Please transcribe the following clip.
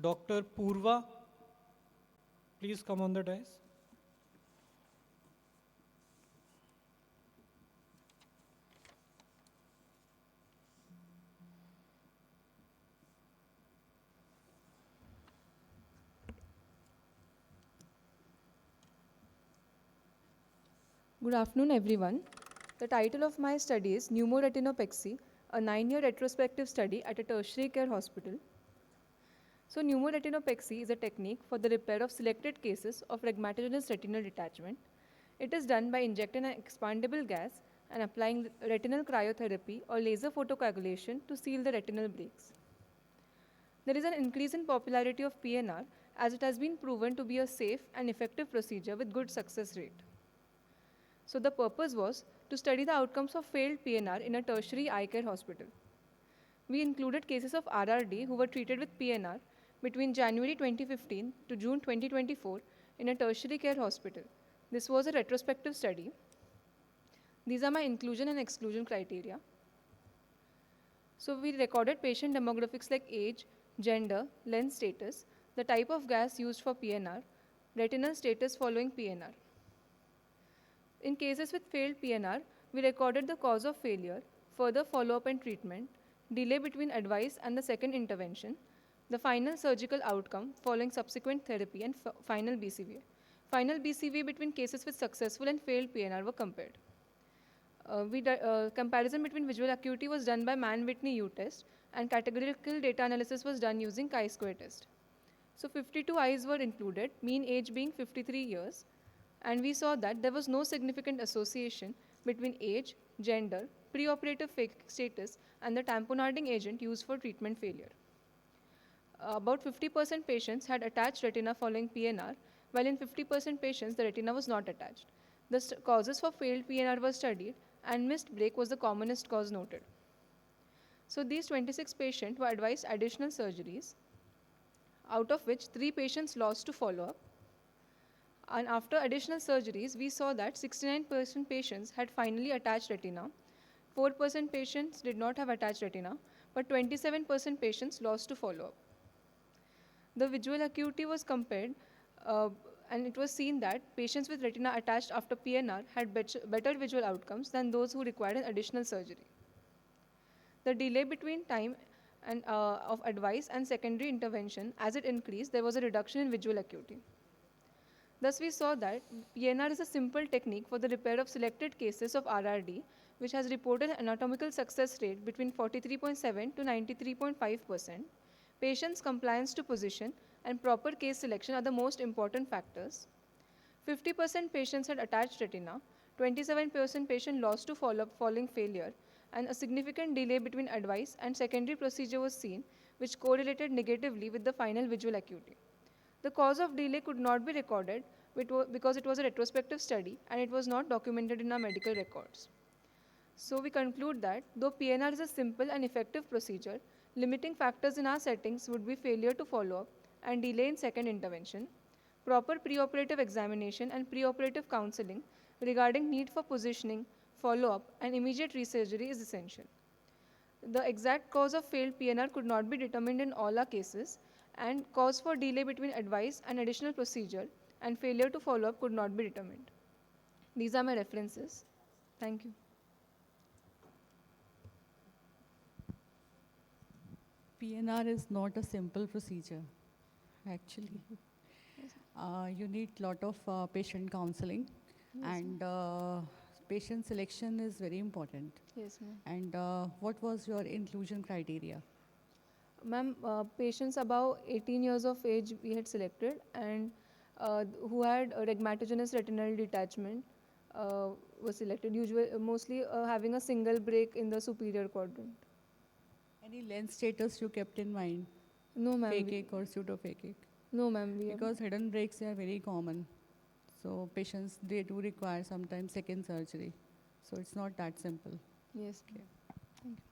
Dr. Poorva, please come on the dais. Good afternoon, everyone. The title of my study is Pneumoretinopexy, a 9-year retrospective study at a tertiary care hospital. So, pneumoretinopexy is a technique for the repair of selected cases of rheumatogenic retinal detachment. It is done by injecting an expandable gas and applying retinal cryotherapy or laser photocoagulation to seal the retinal breaks. There is an increase in popularity of PNR as it has been proven to be a safe and effective procedure with good success rate. So the purpose was to study the outcomes of failed PNR in a tertiary eye care hospital. We included cases of RRD who were treated with PNR between January 2015 to June 2024 in a tertiary care hospital. This was a retrospective study. These are my inclusion and exclusion criteria. So we recorded patient demographics like age, gender, lens status, the type of gas used for PNR, retinal status following PNR. In cases with failed PNR, we recorded the cause of failure, further follow-up and treatment, delay between advice and the second intervention, the final surgical outcome following subsequent therapy, and final BCVA. Final BCVA between cases with successful and failed PNR were compared. Comparison between visual acuity was done by Mann-Whitney U test, and categorical data analysis was done using chi-square test. So 52 eyes were included, mean age being 53 years. And we saw that there was no significant association between age, gender, preoperative status, and the tamponading agent used for treatment failure. About 50% patients had attached retina following PNR, while in 50% patients the retina was not attached. The causes for failed PNR were studied, and missed break was the commonest cause noted. So these 26 patients were advised additional surgeries, out of which 3 patients lost to follow-up. And after additional surgeries, we saw that 69% patients had finally attached retina, 4% patients did not have attached retina, but 27% patients lost to follow-up. The visual acuity was compared, and it was seen that patients with retina attached after PNR had better visual outcomes than those who required an additional surgery. The delay between time of advice and secondary intervention, as it increased, there was a reduction in visual acuity. Thus, we saw that PNR is a simple technique for the repair of selected cases of RRD, which has reported an anatomical success rate between 43.7 to 93.5%. Patients' compliance to position and proper case selection are the most important factors. 50% patients had attached retina, 27% patients lost to follow-up following failure, and a significant delay between advice and secondary procedure was seen, which correlated negatively with the final visual acuity. The cause of delay could not be recorded because it was a retrospective study and it was not documented in our medical records. So we conclude that though PNR is a simple and effective procedure, limiting factors in our settings would be failure to follow up and delay in second intervention, proper preoperative examination and preoperative counseling regarding need for positioning, follow-up and immediate resurgery is essential. The exact cause of failed PNR could not be determined in all our cases, and cause for delay between advice and additional procedure and failure to follow up could not be determined. These are my references. Thank you. PNR is not a simple procedure, actually. You need a lot of patient counseling, and patient selection is very important. Yes, ma'am. And what was your inclusion criteria? Ma'am, patients above 18 years of age we had selected, and who had rheumatogenic retinal detachment was selected, mostly having a single break in the superior quadrant. Any lens status you kept in mind? No, ma'am. Phakic or pseudophakic? No, ma'am. Because hidden breaks are very common. So patients, they do require sometimes second surgery. So it's not that simple. Yes. Okay. Thank you.